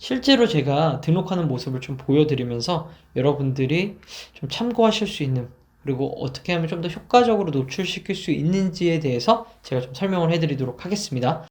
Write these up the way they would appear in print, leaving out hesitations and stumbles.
실제로 제가 등록하는 모습을 좀 보여드리면서 여러분들이 좀 참고하실 수 있는, 그리고 어떻게 하면 좀 더 효과적으로 노출시킬 수 있는지에 대해서 제가 좀 설명을 해드리도록 하겠습니다.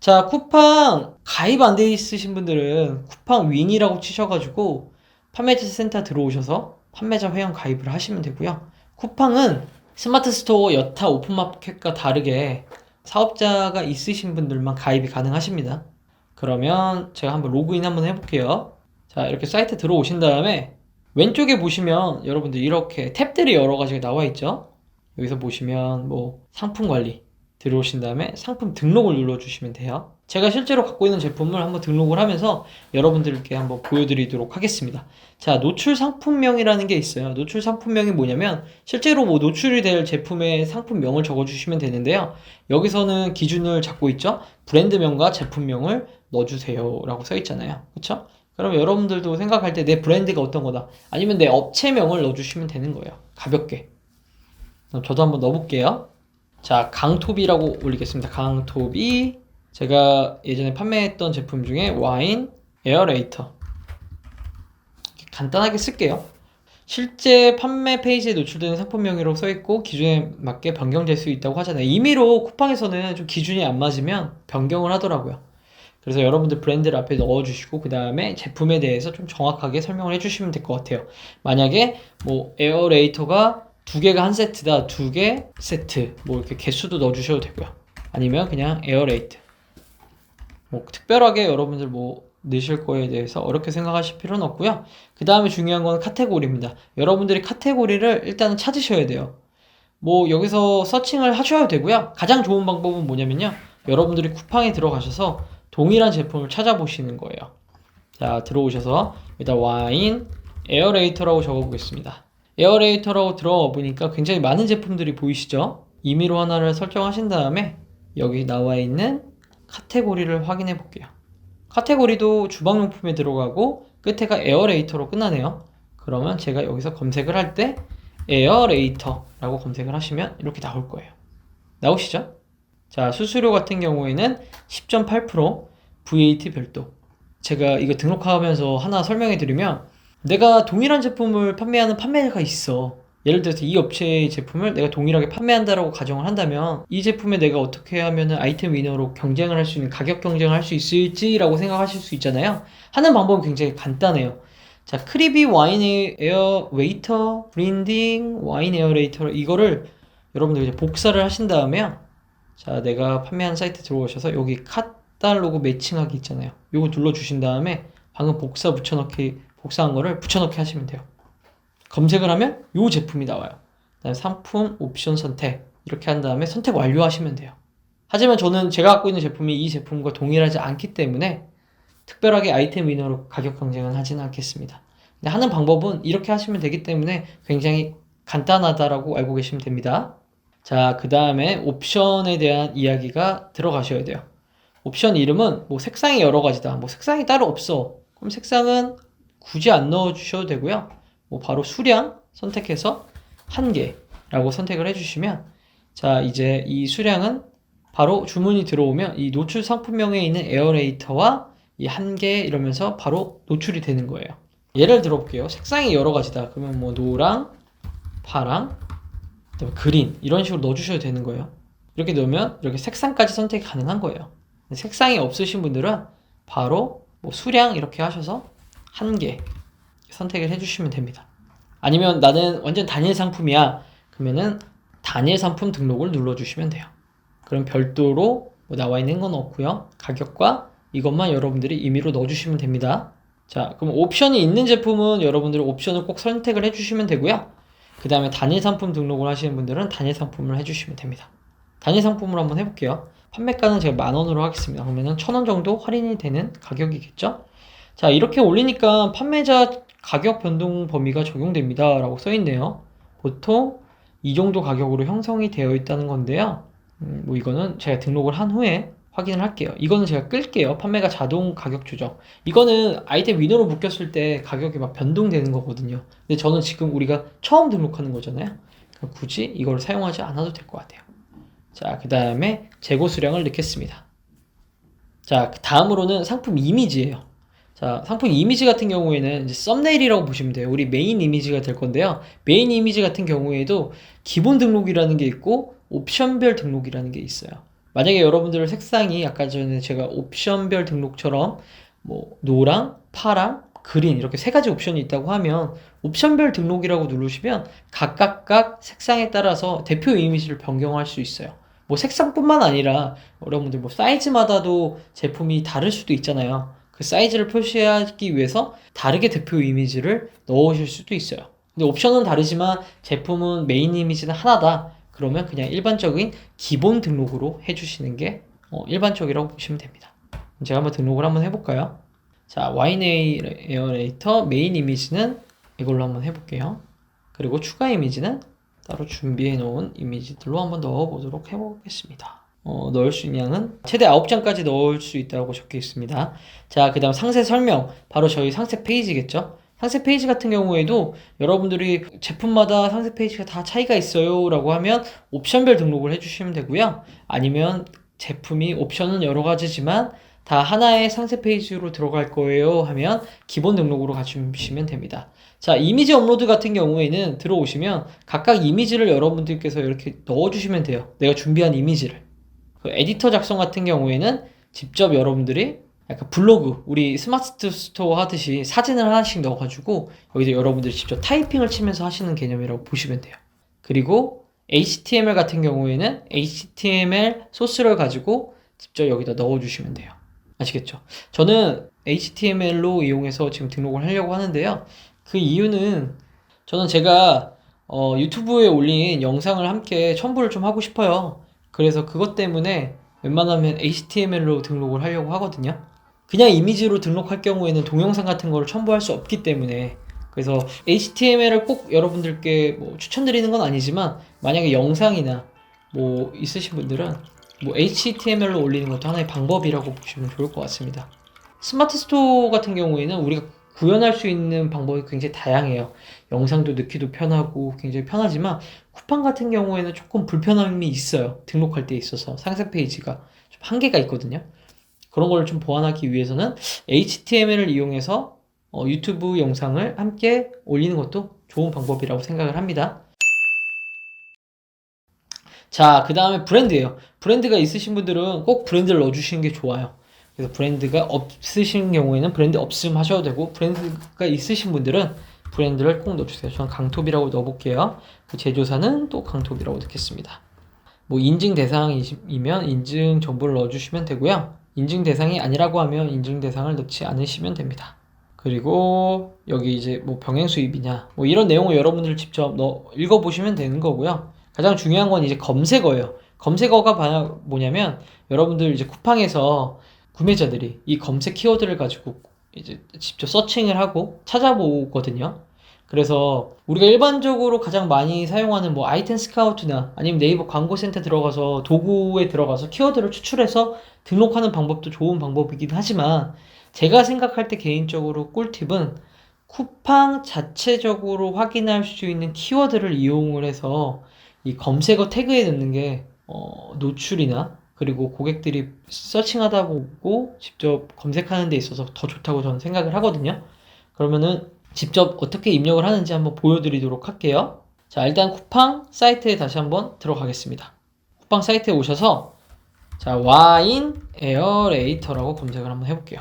자, 쿠팡 가입 안 돼 있으신 분들은 쿠팡 윈이라고 치셔가지고 판매자 센터 들어오셔서 판매자 회원 가입을 하시면 되고요. 쿠팡은 스마트 스토어 여타 오픈마켓과 다르게 사업자가 있으신 분들만 가입이 가능하십니다. 그러면 제가 한번 로그인 한번 해볼게요. 자, 이렇게 사이트 들어오신 다음에 왼쪽에 보시면 여러분들 이렇게 탭들이 여러 가지가 나와 있죠. 여기서 보시면 뭐 상품 관리 들어오신 다음에 상품 등록을 눌러주시면 돼요. 제가 실제로 갖고 있는 제품을 한번 등록을 하면서 여러분들께 한번 보여드리도록 하겠습니다. 자, 노출 상품명이라는 게 있어요. 노출 상품명이 뭐냐면 실제로 뭐 노출이 될 제품의 상품명을 적어주시면 되는데요. 여기서는 기준을 잡고 있죠. 브랜드명과 제품명을 넣어주세요 라고 써 있잖아요. 그쵸? 그럼 여러분들도 생각할 때 내 브랜드가 어떤 거다, 아니면 내 업체명을 넣어주시면 되는 거예요. 가볍게. 그럼 저도 한번 넣어볼게요. 자, 강토비라고 올리겠습니다. 강토비. 제가 예전에 판매했던 제품 중에 와인 에어레이터. 간단하게 쓸게요. 실제 판매 페이지에 노출되는 상품명이라고 써있고 기준에 맞게 변경될 수 있다고 하잖아요. 임의로 쿠팡에서는 좀 기준이 안 맞으면 변경을 하더라고요. 그래서 여러분들 브랜드를 앞에 넣어주시고 그 다음에 제품에 대해서 좀 정확하게 설명을 해주시면 될 것 같아요. 만약에 뭐 에어레이터가 2개가 한 세트다, 2개 세트, 뭐 이렇게 개수도 넣어주셔도 되고요. 아니면 그냥 에어레이트. 뭐 특별하게 여러분들 뭐 넣으실 거에 대해서 어렵게 생각하실 필요는 없고요. 그 다음에 중요한 건 카테고리입니다. 여러분들이 카테고리를 일단은 찾으셔야 돼요. 뭐 여기서 서칭을 하셔야 되고요. 가장 좋은 방법은 뭐냐면요, 여러분들이 쿠팡에 들어가셔서 동일한 제품을 찾아보시는 거예요. 자, 들어오셔서 일단 와인 에어레이터라고 적어보겠습니다. 에어레이터라고 들어가 보니까 굉장히 많은 제품들이 보이시죠? 임의로 하나를 설정하신 다음에 여기 나와 있는 카테고리를 확인해 볼게요. 카테고리도 주방용품에 들어가고 끝에가 에어레이터로 끝나네요. 그러면 제가 여기서 검색을 할 때 에어레이터라고 검색을 하시면 이렇게 나올 거예요. 나오시죠? 자, 수수료 같은 경우에는 10.8% VAT 별도. 제가 이거 등록하면서 하나 설명해 드리면, 내가 동일한 제품을 판매하는 판매자가 있어. 예를 들어서 이 업체의 제품을 내가 동일하게 판매한다라고 가정을 한다면 이 제품에 내가 어떻게 하면 아이템 위너로 경쟁을 할 수 있는, 가격 경쟁을 할 수 있을지라고 생각하실 수 있잖아요. 하는 방법은 굉장히 간단해요. 자, 크리비 와인 에어 웨이터 브랜딩 와인 에어레이터, 이거를 여러분들 이제 복사를 하신 다음에요. 자, 내가 판매한 사이트 들어오셔서 여기 카탈로그 매칭하기 있잖아요. 요거 눌러주신 다음에 방금 복사한 거를 붙여넣기 하시면 돼요. 검색을 하면 요 제품이 나와요. 그다음에 상품 옵션 선택 이렇게 한 다음에 선택 완료하시면 돼요. 하지만 저는 제가 갖고 있는 제품이 이 제품과 동일하지 않기 때문에 특별하게 아이템 위너로 가격 경쟁은 하지는 않겠습니다. 근데 하는 방법은 이렇게 하시면 되기 때문에 굉장히 간단하다라고 알고 계시면 됩니다. 자, 그 다음에 옵션에 대한 이야기가 들어가셔야 돼요. 옵션 이름은 뭐 색상이 여러 가지다, 뭐 색상이 따로 없어, 그럼 색상은 굳이 안 넣어주셔도 되고요. 뭐 바로 수량 선택해서 1개라고 선택을 해주시면, 자, 이제 이 수량은 바로 주문이 들어오면 이 노출 상품명에 있는 에어레이터와 이 1개 이러면서 바로 노출이 되는 거예요. 예를 들어볼게요. 색상이 여러 가지다 그러면 뭐 노랑, 파랑, 그린 이런 식으로 넣어주셔도 되는 거예요. 이렇게 넣으면 이렇게 색상까지 선택이 가능한 거예요. 색상이 없으신 분들은 바로 뭐 수량 이렇게 하셔서 1개 선택을 해주시면 됩니다. 아니면 나는 완전 단일 상품이야 그러면은 단일 상품 등록을 눌러주시면 돼요. 그럼 별도로 뭐 나와 있는 건 없고요. 가격과 이것만 여러분들이 임의로 넣어주시면 됩니다. 자, 그럼 옵션이 있는 제품은 여러분들이 옵션을 꼭 선택을 해주시면 되고요. 그 다음에 단일 상품 등록을 하시는 분들은 단일 상품을 해주시면 됩니다. 단일 상품으로 한번 해볼게요. 판매가는 제가 10,000원으로 하겠습니다. 그러면은 1,000원 정도 할인이 되는 가격이겠죠? 자, 이렇게 올리니까 판매자 가격 변동 범위가 적용됩니다 라고 써있네요. 보통 이 정도 가격으로 형성이 되어 있다는 건데요. 뭐 이거는 제가 등록을 한 후에 확인을 할게요. 이거는 제가 끌게요. 판매가 자동 가격 조정. 이거는 아이템 위너로 묶였을 때 가격이 막 변동되는 거거든요. 근데 저는 지금 우리가 처음 등록하는 거잖아요. 굳이 이걸 사용하지 않아도 될 것 같아요. 자, 그 다음에 재고 수량을 넣겠습니다. 자, 다음으로는 상품 이미지예요. 자, 상품 이미지 같은 경우에는 이제 썸네일이라고 보시면 돼요. 우리 메인 이미지가 될 건데요. 메인 이미지 같은 경우에도 기본 등록이라는 게 있고 옵션별 등록이라는 게 있어요. 만약에 여러분들 색상이 아까 전에 제가 옵션별 등록처럼 뭐 노랑, 파랑, 그린 이렇게 세 가지 옵션이 있다고 하면 옵션별 등록이라고 누르시면 각각 색상에 따라서 대표 이미지를 변경할 수 있어요. 뭐 색상뿐만 아니라 여러분들 뭐 사이즈마다도 제품이 다를 수도 있잖아요. 그 사이즈를 표시하기 위해서 다르게 대표 이미지를 넣으실 수도 있어요. 근데 옵션은 다르지만 제품은 메인 이미지는 하나다. 그러면 그냥 일반적인 기본 등록으로 해주시는 게 일반적이라고 보시면 됩니다. 제가 한번 등록을 한번 해볼까요? 자, 와인 에어레이터 메인 이미지는 이걸로 한번 해볼게요. 그리고 추가 이미지는 따로 준비해 놓은 이미지들로 한번 넣어보도록 해보겠습니다. 넣을 수 있는 양은 최대 9장까지 넣을 수 있다고 적혀 있습니다. 자, 그 다음 상세 설명. 바로 저희 상세 페이지겠죠? 상세 페이지 같은 경우에도 여러분들이 제품마다 상세 페이지가 다 차이가 있어요 라고 하면 옵션별 등록을 해주시면 되고요. 아니면 제품이 옵션은 여러 가지지만 다 하나의 상세 페이지로 들어갈 거예요 하면 기본 등록으로 가주시면 됩니다. 자, 이미지 업로드 같은 경우에는 들어오시면 각각 이미지를 여러분들께서 이렇게 넣어주시면 돼요. 내가 준비한 이미지를. 그 에디터 작성 같은 경우에는 직접 여러분들이 약간 블로그, 우리 스마트 스토어 하듯이 사진을 하나씩 넣어가지고 여기서 여러분들이 직접 타이핑을 치면서 하시는 개념이라고 보시면 돼요. 그리고 HTML 같은 경우에는 HTML 소스를 가지고 직접 여기다 넣어주시면 돼요. 아시겠죠? 저는 HTML로 이용해서 지금 등록을 하려고 하는데요. 그 이유는 저는 제가 유튜브에 올린 영상을 함께 첨부를 좀 하고 싶어요. 그래서 그것 때문에 웬만하면 HTML로 등록을 하려고 하거든요. 그냥 이미지로 등록할 경우에는 동영상 같은 거를 첨부할 수 없기 때문에 그래서 HTML을 꼭 여러분들께 뭐 추천드리는 건 아니지만 만약에 영상이나 뭐 있으신 분들은 뭐 HTML로 올리는 것도 하나의 방법이라고 보시면 좋을 것 같습니다. 스마트 스토어 같은 경우에는 우리가 구현할 수 있는 방법이 굉장히 다양해요. 영상도 넣기도 편하고 굉장히 편하지만 쿠팡 같은 경우에는 조금 불편함이 있어요. 등록할 때 있어서 상세 페이지가 좀 한계가 있거든요. 그런 걸 좀 보완하기 위해서는 HTML을 이용해서 유튜브 영상을 함께 올리는 것도 좋은 방법이라고 생각을 합니다. 자, 그 다음에 브랜드예요. 브랜드가 있으신 분들은 꼭 브랜드를 넣어주시는 게 좋아요. 그래서 브랜드가 없으신 경우에는 브랜드 없음 하셔도 되고, 브랜드가 있으신 분들은 브랜드를 꼭 넣어주세요. 저는 강톱이라고 넣어볼게요. 그 제조사는 또 강톱이라고 넣겠습니다. 뭐 인증 대상이면 인증 정보를 넣어주시면 되고요. 인증 대상이 아니라고 하면 인증 대상을 넣지 않으시면 됩니다. 그리고 여기 이제 뭐 병행 수입이냐 뭐 이런 내용을 여러분들 직접 읽어보시면 되는 거고요. 가장 중요한 건 이제 검색어예요. 검색어가 뭐냐면 여러분들 이제 쿠팡에서 구매자들이 이 검색 키워드를 가지고 이제 직접 서칭을 하고 찾아보거든요. 그래서 우리가 일반적으로 가장 많이 사용하는 뭐 아이템 스카우트나 아니면 네이버 광고센터 들어가서 도구에 들어가서 키워드를 추출해서 등록하는 방법도 좋은 방법이긴 하지만 제가 생각할 때 개인적으로 꿀팁은 쿠팡 자체적으로 확인할 수 있는 키워드를 이용을 해서 이 검색어 태그에 넣는 게 노출이나 그리고 고객들이 서칭하다 보고 직접 검색하는 데 있어서 더 좋다고 저는 생각을 하거든요. 그러면은 직접 어떻게 입력을 하는지 한번 보여드리도록 할게요. 자, 일단 쿠팡 사이트에 다시 한번 들어가겠습니다. 쿠팡 사이트에 오셔서 자, 와인 에어레이터라고 검색을 한번 해볼게요.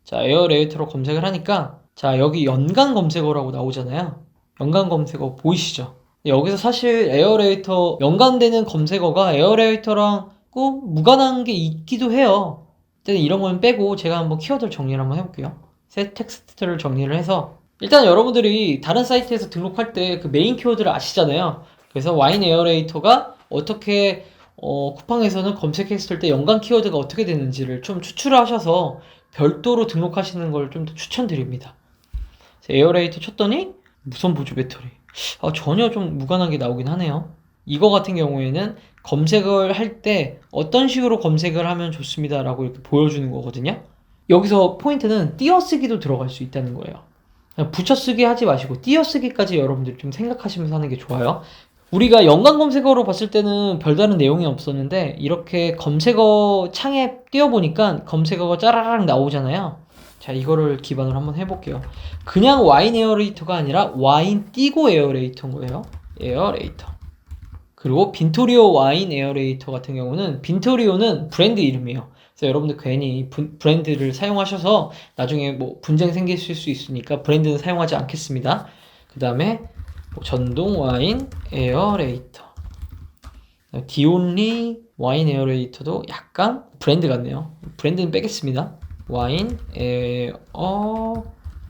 자, 에어레이터로 검색을 하니까 자, 여기 연간 검색어라고 나오잖아요. 연간 검색어 보이시죠? 여기서 사실 에어레이터 연관되는 검색어가 에어레이터랑 꼭 무관한 게 있기도 해요. 일단 이런 건 빼고 제가 한번 키워드를 정리를 한번 해볼게요. 새 텍스트를 정리를 해서 일단 여러분들이 다른 사이트에서 등록할 때 그 메인 키워드를 아시잖아요. 그래서 와인 에어레이터가 어떻게 쿠팡에서는 검색했을 때 연관 키워드가 어떻게 되는지를 좀 추출하셔서 별도로 등록하시는 걸 좀 더 추천드립니다. 에어레이터 쳤더니 무선 보조 배터리 전혀 좀 무관한 게 나오긴 하네요. 이거 같은 경우에는 검색을 할 때 어떤 식으로 검색을 하면 좋습니다 라고 이렇게 보여주는 거거든요. 여기서 포인트는 띄어쓰기도 들어갈 수 있다는 거예요. 그냥 붙여쓰기 하지 마시고 띄어쓰기까지 여러분들이 좀 생각하시면서 하는 게 좋아요. 우리가 연관 검색어로 봤을 때는 별다른 내용이 없었는데 이렇게 검색어 창에 띄워보니까 검색어가 짜라락 나오잖아요. 자, 이거를 기반으로 한번 해볼게요. 그냥 와인 에어레이터가 아니라 와인 띄고 에어레이터인 거예요. 에어레이터. 그리고 빈토리오 와인 에어레이터 같은 경우는 빈토리오는 브랜드 이름이에요. 그래서 여러분들 괜히 브랜드를 사용하셔서 나중에 뭐 분쟁 생길 수 있으니까 브랜드는 사용하지 않겠습니다. 그 다음에 전동 와인 에어레이터. 디온리 와인 에어레이터도 약간 브랜드 같네요. 브랜드는 빼겠습니다. 와인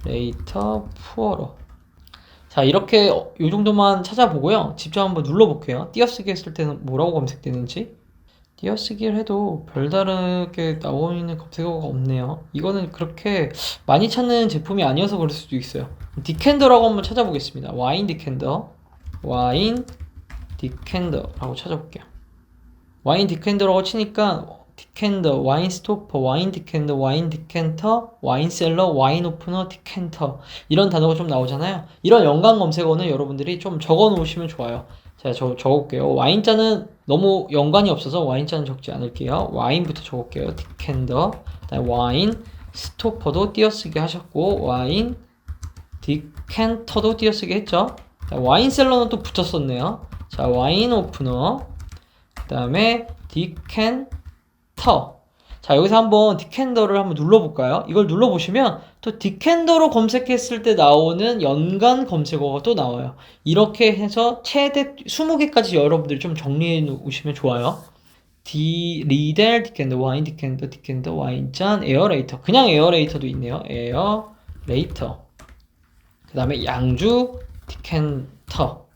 에어레이터 푸어러. 자, 이렇게 요 정도만 찾아보고요. 직접 한번 눌러볼게요. 띄어쓰기 했을 때는 뭐라고 검색되는지. 띄어쓰기를 해도 별다르게 나오는 검색어가 없네요. 이거는 그렇게 많이 찾는 제품이 아니어서 그럴 수도 있어요. 디캔더라고 한번 찾아보겠습니다. 와인 디캔더. 와인 디캔더라고 찾아볼게요. 와인 디캔더라고 치니까 디캔더, 와인 스토퍼, 와인 디캔더, 와인 디캔터, 와인 셀러, 와인 오프너, 디캔터 이런 단어가 좀 나오잖아요. 이런 연관 검색어는 여러분들이 좀 적어 놓으시면 좋아요. 제가 적어볼게요. 와인자는 너무 연관이 없어서 와인자는 적지 않을게요. 와인부터 적을게요. 디캔더, 그다음에 와인 스토퍼도 띄어쓰기 하셨고 와인 디캔터도 띄어쓰기 했죠. 와인 셀러는 또 붙였었네요. 자, 와인 오프너, 그 다음에 디캔터. 자, 여기서 한번 디캔더를 한번 눌러볼까요? 이걸 눌러보시면 또 디캔더로 검색했을 때 나오는 연관 검색어가 또 나와요. 이렇게 해서 최대 20개까지 여러분들이 좀 정리해 놓으시면 좋아요. 리델 디캔더, 와인 디캔더, 디캔더, 와인잔, 에어레이터. 그냥 에어레이터도 있네요. 에어레이터. 그 다음에 양주 디캔터.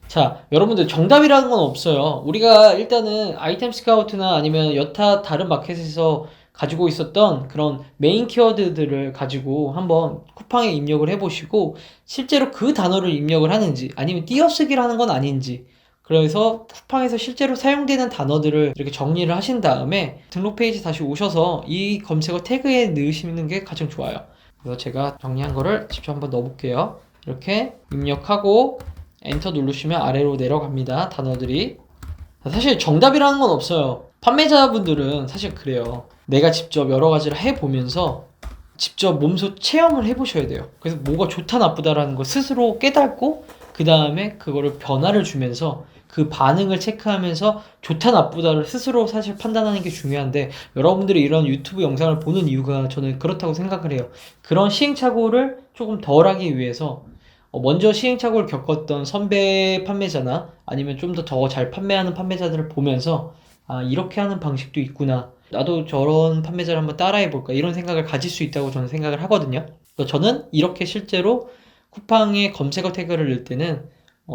자, 여러분들 정답이라는 건 없어요. 우리가 일단은 아이템 스카우트나 아니면 여타 다른 마켓에서 가지고 있었던 그런 메인 키워드들을 가지고 한번 쿠팡에 입력을 해보시고 실제로 그 단어를 입력을 하는지 아니면 띄어쓰기를 하는 건 아닌지, 그래서 쿠팡에서 실제로 사용되는 단어들을 이렇게 정리를 하신 다음에 등록 페이지 다시 오셔서 이 검색어 태그에 넣으시는 게 가장 좋아요. 그래서 제가 정리한 거를 직접 한번 넣어볼게요. 이렇게 입력하고 엔터 누르시면 아래로 내려갑니다. 단어들이. 사실 정답이라는 건 없어요. 판매자분들은 사실 그래요. 내가 직접 여러 가지를 해보면서 직접 몸소 체험을 해보셔야 돼요. 그래서 뭐가 좋다 나쁘다라는 걸 스스로 깨닫고 그 다음에 그거를 변화를 주면서 그 반응을 체크하면서 좋다 나쁘다를 스스로 사실 판단하는 게 중요한데, 여러분들이 이런 유튜브 영상을 보는 이유가 저는 그렇다고 생각을 해요. 그런 시행착오를 조금 덜 하기 위해서 먼저 시행착오를 겪었던 선배 판매자나 아니면 좀 더 잘 판매하는 판매자들을 보면서 아, 이렇게 하는 방식도 있구나, 나도 저런 판매자를 한번 따라해볼까, 이런 생각을 가질 수 있다고 저는 생각을 하거든요. 그래서 저는 이렇게 실제로 쿠팡에 검색어 태그를 넣을 때는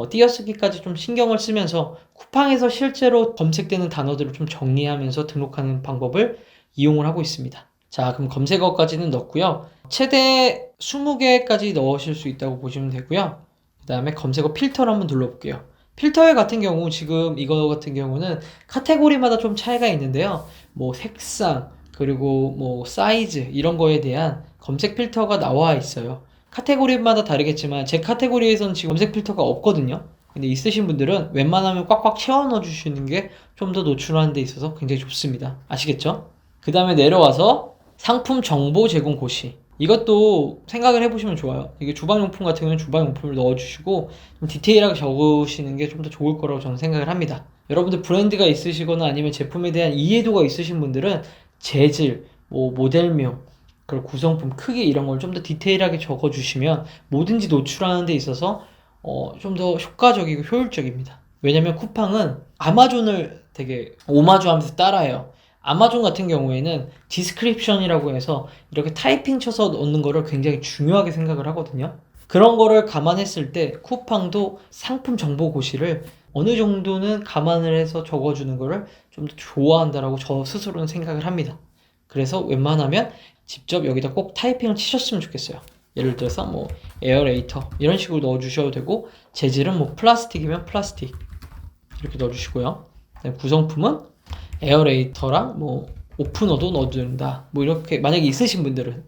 띄어쓰기까지 좀 신경을 쓰면서 쿠팡에서 실제로 검색되는 단어들을 좀 정리하면서 등록하는 방법을 이용을 하고 있습니다. 자, 그럼 검색어까지는 넣었고요. 최대 20개까지 넣으실 수 있다고 보시면 되고요. 그 다음에 검색어 필터를 한번 눌러볼게요. 필터 같은 경우 지금 이거 같은 경우는 카테고리마다 좀 차이가 있는데요. 뭐 색상 그리고 뭐 사이즈 이런 거에 대한 검색 필터가 나와 있어요. 카테고리마다 다르겠지만 제 카테고리에서는 지금 검색 필터가 없거든요. 근데 있으신 분들은 웬만하면 꽉꽉 채워 넣어 주시는 게 좀 더 노출하는 데 있어서 굉장히 좋습니다. 아시겠죠? 그 다음에 내려와서 상품 정보 제공 고시, 이것도 생각을 해보시면 좋아요. 이게 주방용품 같은 경우는 주방용품을 넣어주시고 좀 디테일하게 적으시는 게 좀 더 좋을 거라고 저는 생각을 합니다. 여러분들 브랜드가 있으시거나 아니면 제품에 대한 이해도가 있으신 분들은 재질, 뭐 모델명, 그리고 구성품 크기 이런 걸 좀 더 디테일하게 적어주시면 뭐든지 노출하는 데 있어서 좀 더 효과적이고 효율적입니다. 왜냐면 쿠팡은 아마존을 되게 오마주하면서 따라해요. 아마존 같은 경우에는 디스크립션이라고 해서 이렇게 타이핑 쳐서 넣는 거를 굉장히 중요하게 생각을 하거든요. 그런 거를 감안했을 때 쿠팡도 상품 정보 고시를 어느 정도는 감안을 해서 적어주는 거를 좀 더 좋아한다라고 저 스스로는 생각을 합니다. 그래서 웬만하면 직접 여기다 꼭 타이핑을 치셨으면 좋겠어요. 예를 들어서 뭐 에어레이터 이런 식으로 넣어주셔도 되고, 재질은 뭐 플라스틱이면 플라스틱, 이렇게 넣어주시고요. 그다음에 구성품은 에어레이터랑 뭐 오프너도 넣어준다. 뭐 이렇게 만약에 있으신 분들은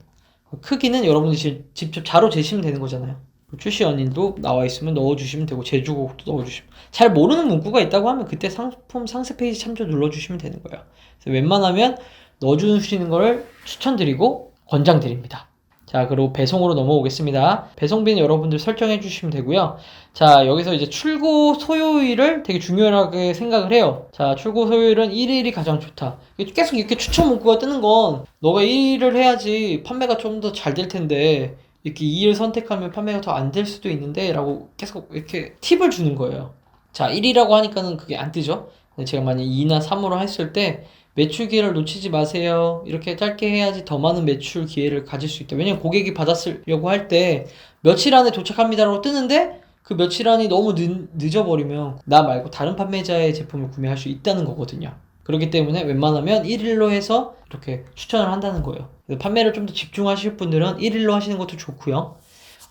크기는 여러분들이 직접 자로 재시면 되는 거잖아요. 출시 연일도 나와 있으면 넣어주시면 되고 제주곡도 넣어주시면, 잘 모르는 문구가 있다고 하면 그때 상품 상세 페이지 참조 눌러주시면 되는 거예요. 그래서 웬만하면 넣어주시는 걸 추천드리고 권장드립니다. 자, 그리고 배송으로 넘어오겠습니다. 배송비는 여러분들 설정해 주시면 되고요. 자, 여기서 이제 출고 소요일을 되게 중요하게 생각을 해요. 자, 출고 소요일은 1일이 가장 좋다. 계속 이렇게 추천 문구가 뜨는 건 너가 1일을 해야지 판매가 좀 더 잘 될 텐데 이렇게 2일 선택하면 판매가 더 안 될 수도 있는데 라고 계속 이렇게 팁을 주는 거예요. 자, 1이라고 하니까는 그게 안 뜨죠. 근데 제가 만약 2나 3으로 했을 때 매출 기회를 놓치지 마세요. 이렇게 짧게 해야지 더 많은 매출 기회를 가질 수 있다. 왜냐면 고객이 받았으려고 할 때 며칠 안에 도착합니다라고 뜨는데 그 며칠 안이 너무 늦어버리면 나 말고 다른 판매자의 제품을 구매할 수 있다는 거거든요. 그렇기 때문에 웬만하면 1일로 해서 이렇게 추천을 한다는 거예요. 판매를 좀 더 집중하실 분들은 1일로 하시는 것도 좋고요.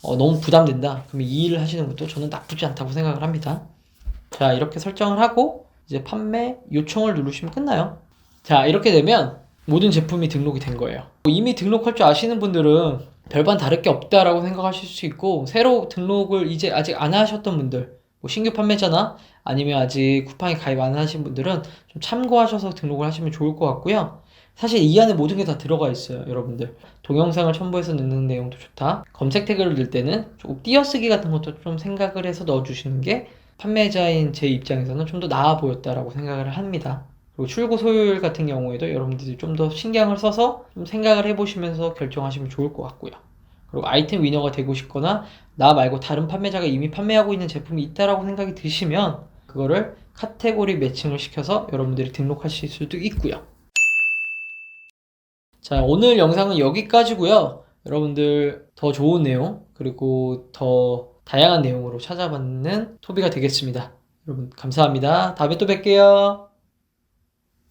너무 부담된다. 그러면 2일 하시는 것도 저는 나쁘지 않다고 생각을 합니다. 자, 이렇게 설정을 하고 이제 판매 요청을 누르시면 끝나요. 자, 이렇게 되면 모든 제품이 등록이 된 거예요. 이미 등록할 줄 아시는 분들은 별반 다를 게 없다라고 생각하실 수 있고, 새로 등록을 이제 아직 안 하셨던 분들, 뭐 신규 판매자나 아니면 아직 쿠팡에 가입 안 하신 분들은 좀 참고하셔서 등록을 하시면 좋을 것 같고요. 사실 이 안에 모든 게 다 들어가 있어요, 여러분들. 동영상을 첨부해서 넣는 내용도 좋다. 검색 태그를 넣을 때는 조금 띄어쓰기 같은 것도 좀 생각을 해서 넣어주시는 게 판매자인 제 입장에서는 좀 더 나아 보였다라고 생각을 합니다. 그리고 출고 소요일 같은 경우에도 여러분들이 좀 더 신경을 써서 좀 생각을 해보시면서 결정하시면 좋을 것 같고요. 그리고 아이템 위너가 되고 싶거나 나 말고 다른 판매자가 이미 판매하고 있는 제품이 있다라고 생각이 드시면 그거를 카테고리 매칭을 시켜서 여러분들이 등록하실 수도 있고요. 자, 오늘 영상은 여기까지고요. 여러분들 더 좋은 내용 그리고 더 다양한 내용으로 찾아받는 토비가 되겠습니다. 여러분 감사합니다. 다음에 또 뵐게요.